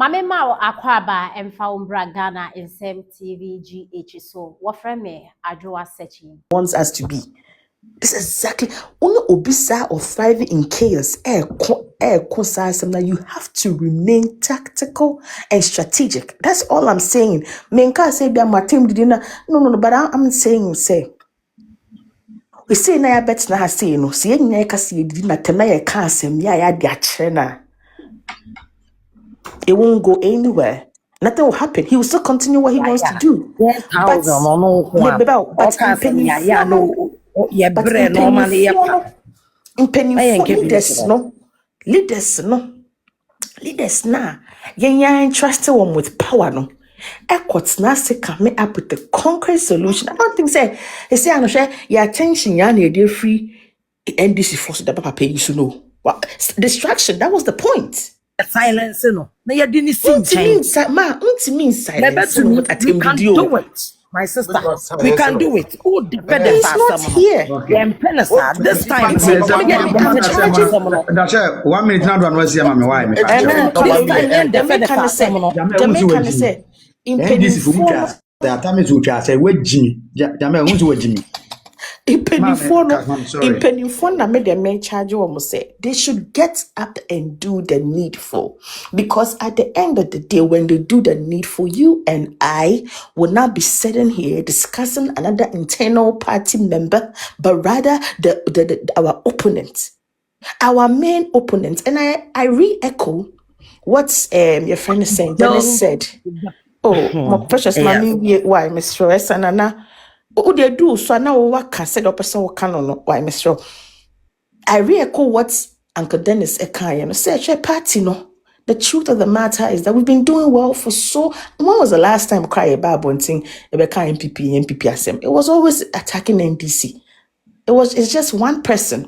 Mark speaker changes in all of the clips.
Speaker 1: Mame Mao Akwaba and Faumbra Ghana in same TV GH. So what friend me Adjoa searching
Speaker 2: wants us to be. This is exactly only obisa or thriving in chaos. You have to remain tactical and strategic. That's all I'm saying. Menka say be my team did not. No, but I'm saying say. We say na ya bet na ha say no. See any ka say did not tell ya can say me ya de it won't go anywhere. Nothing will happen. He will still continue what he wants to do.
Speaker 3: 10,000
Speaker 2: leaders na yen trust them with power no. Ekot na se come up with the concrete solution. I don't think say I no share your attention ya na dey free NDC force the papa pay you know. Distraction, that was the point.
Speaker 3: Silence no. Na ya didn't see
Speaker 2: silence.
Speaker 3: We can do it. My sister, we can do it. Oh, depend
Speaker 2: it's not here.
Speaker 3: This time,
Speaker 4: that's 1 minute now. Don't see my wife.
Speaker 2: Impenifon na made them charge almost say they should get up and do the needful, because at the end of the day, when they do the needful, you and I will not be sitting here discussing another internal party member, but rather our opponent, our main opponent. And I re-echo what your friend is saying. Dennis said, "Oh, my precious mommy, why, Miss Flores and Anna." Oh, they do so now what said or person can why Mr. I re-echo what Uncle Dennis Eka say party no. The truth of the matter is that we've been doing well for so. When was the last time cry about one thing about NPP SM? It was always attacking NDC. It's just one person,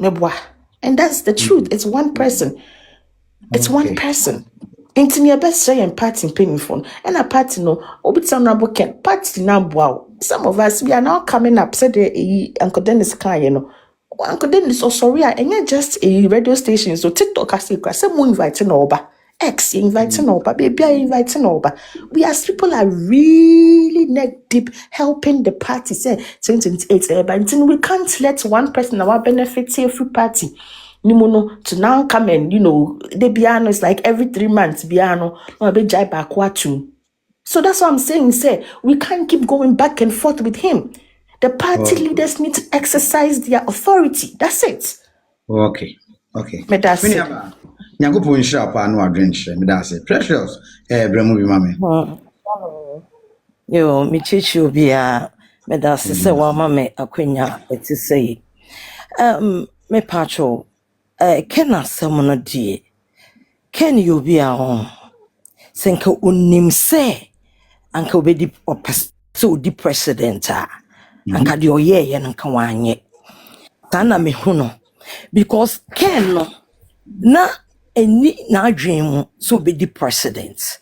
Speaker 2: and that's the truth. It's one person. It's one person. Into your best say and party paying phone and a party no obit party now wow. Some of us we are now coming up said Uncle Dennis can Uncle Dennis sorry and you're just a radio station so TikTok has some inviting over X inviting over baby inviting over. We as people are really neck deep helping the party say 2028 but until we can't let one person our benefit every party. Nimono to now come and the piano is like every 3 months piano no be jai back watching. So that's what I'm saying. Say we can't keep going back and forth with him. The party leaders need to exercise their authority. That's it.
Speaker 4: Okay.
Speaker 2: Me that's it.
Speaker 4: Nyango po nshira pa no adwenche. Me that's it. Precious. Bremu bi mame.
Speaker 3: Yo, me chichi obi a me that's say wa mame akwenya eti say. Me pacho Ken asɛm die Ken yobi a ho senka onim se anka obedi opese odi president a anka de oyeye no nka wanye sana me hu no because Ken no na eni na adwen mu so obedi president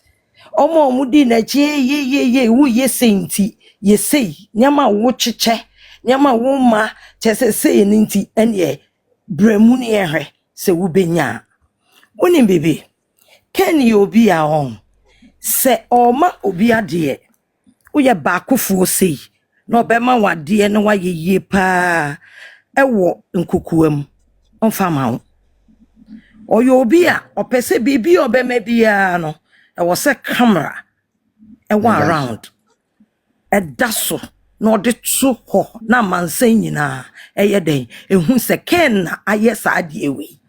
Speaker 3: omo di na ye wo yesenti yesei nyama wo cheche nyama wo ma chese nti ene bremu ne ehwe se wo benya wonim bebe Ken yobi a on se oma obi ade wo ye baakofuo sei na obema wade na wa yeye pa ewo nkokuam onfa ma wo oyo obi a opese bibi obema bia no ewo se camera ewo around edaso na ode to ho na mansan nyina eye den ehu se Ken na aye saade ewe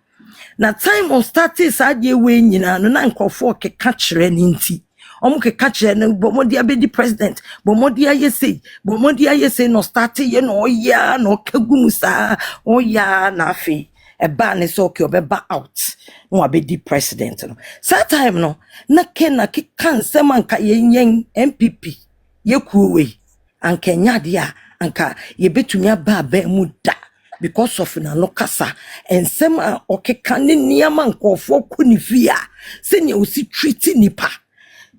Speaker 3: na time on started saade ewe nyina no na nkofo keka kire ni nti omo keka kire na bomodi abedi president bomodi aye sei no started ye no oya no kagum sa oya na afi eba ne so ke obeba out no abedi president no that time no na Ken na keka nsem anka yenyen NPP ye kuwe anka nyade a anka ye betumi aba mu da because of na no kasa ensem a okeka ne niama nkofo kunifia se ne osi treat nipa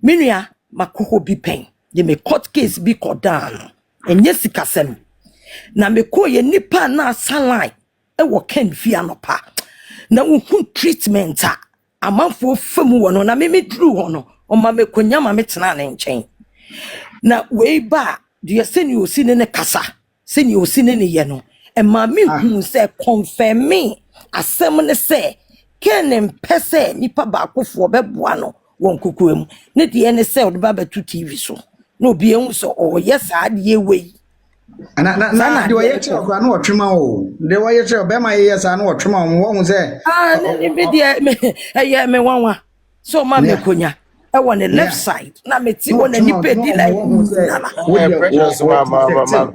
Speaker 3: menua makoho bi pen ye me court case bi kodan enye sikasem na me ko ye nipa na asalan e wo Ken fia no pa na wo treatment a amanfo famu wo no na me dru ho no Oma me konya ma metena ne nkyɛn. Na we ba de seni osi ne kasa. Seni osi ne ye no. E ma me hu se confirm me asɛm ne se ken mpɛ nipa ba akofo bɛboa no won kukuem. Ne de ne se ɔde ba betu TV so. No obi ehu so yes ade we.
Speaker 4: Na de waye che okra na otwema o. De waye che be ma ye sa na otwema o wo hu se.
Speaker 3: Ne be de me wanwa. So ma me konya. I want the left side. Na me ti wona nipa di like
Speaker 5: precious mama.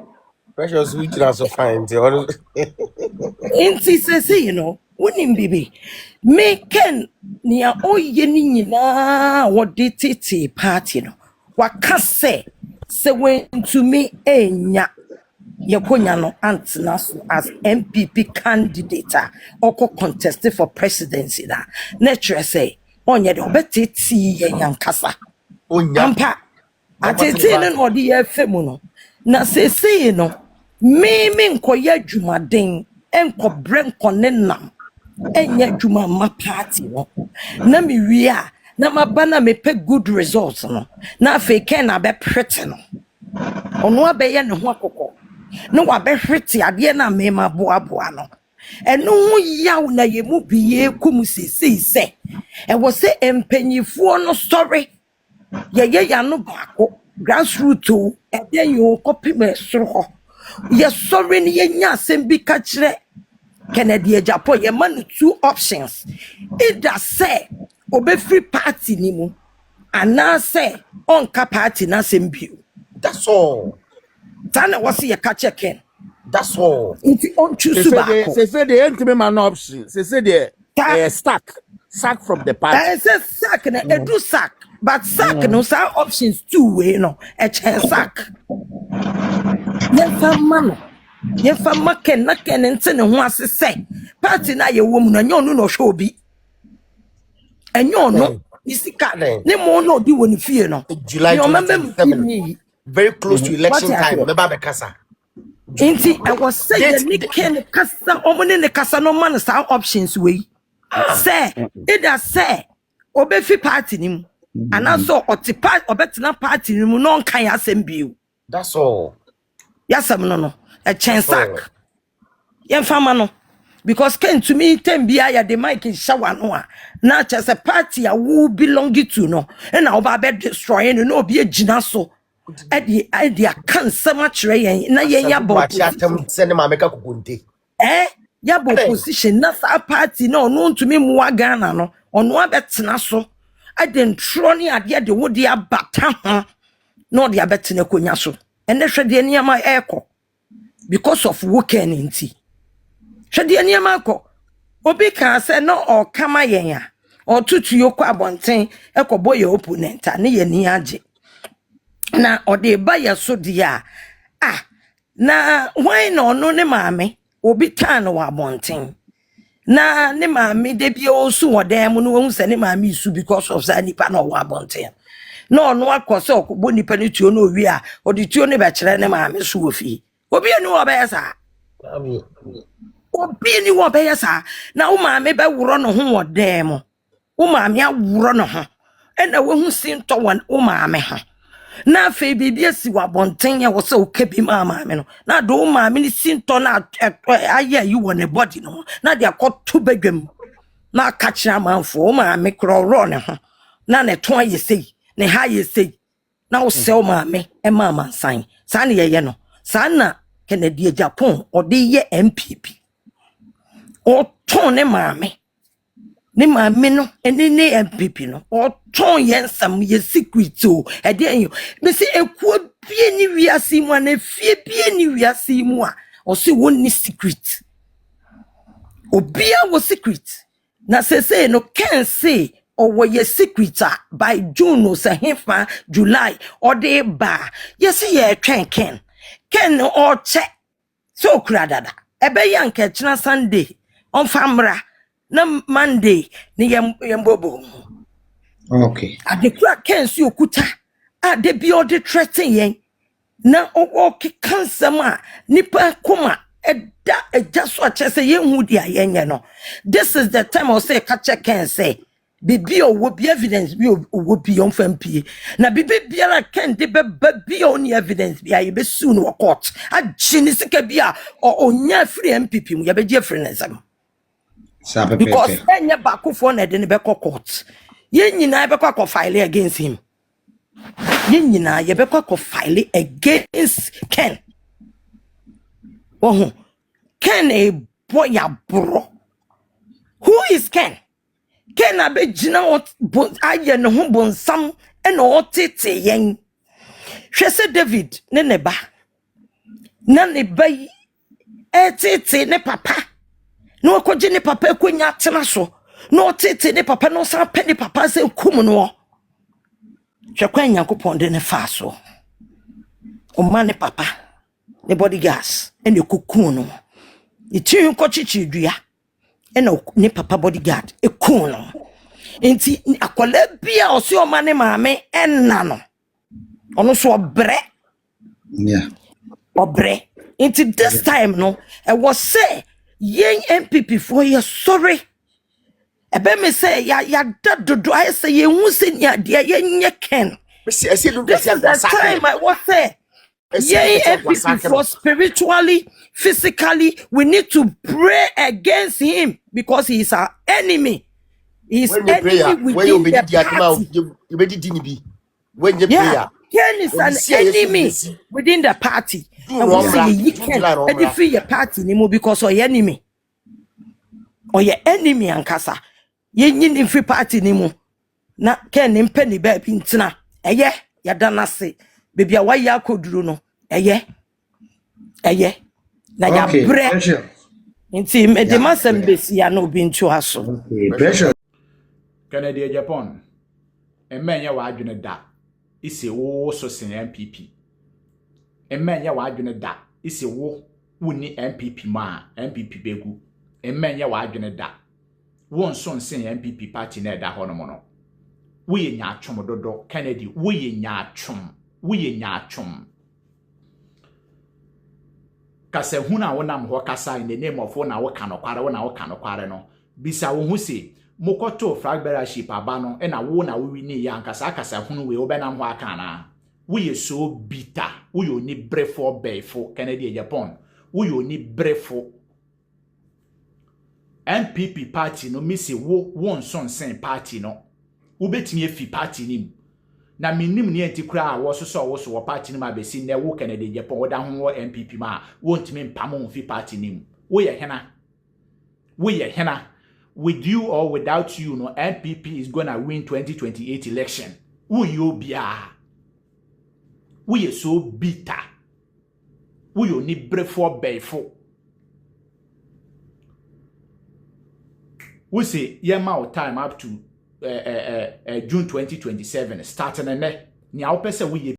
Speaker 5: Precious we can also find.
Speaker 3: Inti say you know, wonim bibi. Me ken nia oye ni nyina wode tete party no. Waka se when to me enya Yakonya no antena so as NPP candidate or contest for presidency da. Nature say onye de obetiti ye yankasa. Ampa atete no odi ye femu no. Na say no me nkoya dwumaden enko brenko ne nam enya dwuma ma party no. Na me wi a na maba na me pe good results no. Na fe ken na be pretty no. Ono abeye ne ho akokɔ. No wa behwete ade na me ma boaboa no. Eno ho yaw na ye mu biye kum sisi e wo se empanyifuo no story ye ya no baako grassroots o e den yo copy me soro ho ye sorry ni ye nya asem bi ka kire Kennedy Japo ye man 2 options either say obefree party ni mu ana say onka party na asem bi.
Speaker 5: That's all.
Speaker 3: Tana was ye catch ken.
Speaker 5: That's all.
Speaker 3: Inti on choose back.
Speaker 6: They say the entry man option. They say the sack from the party.
Speaker 3: I say sack na edu sack, but sack no say options 2 way no. E chen sack. Ye fa maken na ken nti ne ho asese. Party na ye wo mu na nyo no hwe obi. Enyo no isika ne mo no di woni fie no.
Speaker 5: July 27. Very close to election time. Beba be kasa.
Speaker 3: Inti I was saying ni ken kasa omone ne kasa no man sa options we. Say either say obefi party nim anaso otipa obetena party nim no nkan asem biu.
Speaker 5: That's all.
Speaker 3: Yasem no a chen sack. Yen fama no because ken to me tem bia ya the mic in shower no a na just a party a who belong to no and na oba be destroy no obi agina so idea kan sama kire yen na yen ya bo
Speaker 5: send ma meka kokonte
Speaker 3: ya bo position na sa party no ntumi muwa Ghana no ono abetena so aden tro ne ade de wodi abata ho no de abetena konya so ene hwede niam eko because of weekend nti hwede niam akọ obi kan say no o kama yen a o tutu yokọ abonten ekobo ye opponent ne ye ni age na ode ba ya so dia na why no ne maame obi tan wa abonten na ne maame de bi osu wodam no hu se ne maame isu because of za nipa na wa abonten no no akose okbo nipa ne tuo no wi a ode tuo ne be kire ne maame so ofi obi eni wo be yesa obi eni wo be yesa na wo maame be woro no ho wodam wo maame aworo no ho ena wo hu sinto wo maame ho na fe bibi asi wa bonten ya wo se o kabi maame no na do maame ni sinto na aye yi wo ne body no na de akoto badwam na ka kira manfo maame kroro ne ho na ne to aye sei ne ha ye sei na wo se o maame e maama nsan sa ne ye no sa na Kennedy Japan o de ye NPP o ton ne maame no ene ne NPP no o ton yensam ye secret o e de enyo me se ekuo bie ni wiase mu na fie bie ni wiase mu a o se woni secret obia wo secret na se no can say o wo ye secret by June o se hefa July o de ba yes ye twen ken o che so kura dada ebe yanke china Sunday on famra na Monday ni yembobo.
Speaker 4: Okay.
Speaker 3: Adekura kensi okuta ade bi ode threaten yen na o cancer ma nipa koma eja so achese yen hu dia yen no. This is the time I say catch can say bibi o be evidence bi o bi on FMP na bibi biara Ken de be bi on evidence bi aye be sue no court agini sika bia onya free NPP mu ye be je free nsam because enye bakufo na de ne be court ye nyina be kwa file against him ye nyina ye be kwa file against Ken oh Ken a boy ya bro. Who is Ken? Ken abegina aye ne ho bonsam e na otete yen. Hwese David ne neba. Na ne bai etete ne papa. Na okoje ne papa ekonya atena so. Na otete ne papa no san pe ne papa se kum no. Hwekwa Nyankopon de ne fa so. O ma ne papa ne bodyguards e ne kokun no. Itin ko chichidua e na ne papa bodyguard e kun no. Enti akola bia osi o ma ne maame enna no. Ono so obre.
Speaker 4: Yeah.
Speaker 3: Obre. Enti this time no, I was say yen NPP for ye sorry. Ebe me say ya dodo I say ye hu se nya de ye Ken.
Speaker 5: This is
Speaker 3: The time I was say yen NPP for spiritually, physically, we need to pray against him because he is our enemy. He's enemy within the party.
Speaker 5: You be the when you
Speaker 3: Yeah, Ken is an enemy within the party. And we say you can edify your party anymore because of your enemy. Or your enemy and kasa. Ye nyin free party anymore. Na Ken impenny baby intina. Eye, ya dana se. Baby a why ya kodru no. Eye. Na ya bre. Inti me de masem besi ya no bi ntu aso.
Speaker 4: Pressure.
Speaker 7: Canada Japan. Emenya wa adwene da. Isi wo so sen NPP. Emenya wa adwene da. Isi wo woni NPP ma NPP begu. Emenya wa adwene da. Won so sen NPP party na da hono no. Wo ye nya atwom dodo Kennedy wo ye nya atwom. Wo ye nya atwom. Kase hu na wo nam ho kasa in the name of wo na wo kanokware wo na wo kanokware no. Bisa wo hu se mokoto flag bearership abano e na wo wini ya nkasa hunu we obenam ho aka na wo ye so bitter wo yo ni brefo befo Canada Japan wo yo ni brefo NPP party no misi wo won son sen party no wo betimi afi party nim na minim ne antikura wo so wo party nim abesi na wo Canada Japan wo da ho wo NPP ma wo ntimi mpamo fi party nim wo ye hena with you or without you, no, NPP is gonna win 2028 election. Who you be? We are so bitter. We only brave for bayful. We say yema time up to June 2027 starting and ne. Nya opese we